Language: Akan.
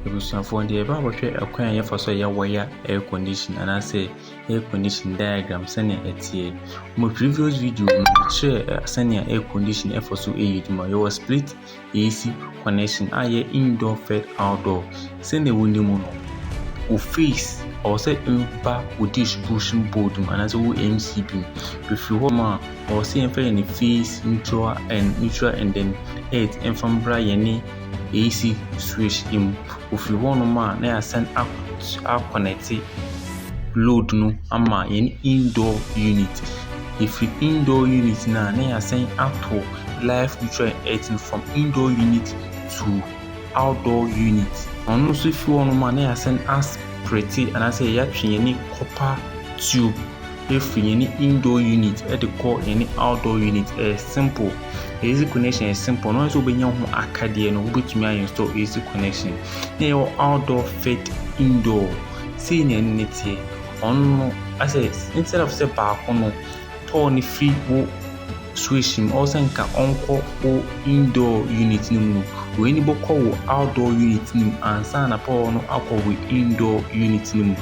Ebusuafo de eba abɔhwɛ akwan a yɛfa so yɛ wire air condition anase air condition diagram sɛnea ɛteɛ. Mo previous video no kyerɛ sɛnea air condition ɛfa so ɛyɛ adwuma. Yɛwɔ split AC connection a yɛ indoor fed outdoor. Sɛnea wɔn mu no, wo face or sɛ mba wo distribution board mu anase wo MCB mu. Befiri hɔ ma or sɛ yɛmfa yɛ ne face neutral and then earth ɛmfa mbra yɛ ne AC switch mu. Ofiri hɔ no ma na yɛasan connect load no ama yɛn indoor unit. If indoor unit na yɛasan ato live neutral and earth from indoor unit to outdoor unit. Ɔno nso fi hɔ no ma na yɛasan pretty anase yɛatwe yɛn copper tube efiri yɛn indoor unit ɛde kɔ yɛn outdoor unit. Simple. AC connection is simple. No so obenya ho akadeɛ no wobetumi install AC connection. Na yɛwɔ outdoor fed indoor. See na ne tie. Ɔno ase instead of say baako no turn free wo switch mu also nka onko wo indoor unit no mu. We ni bɔkɔ wo outdoor unit no mu ansa na power no akɔ wo indoor unit no mu.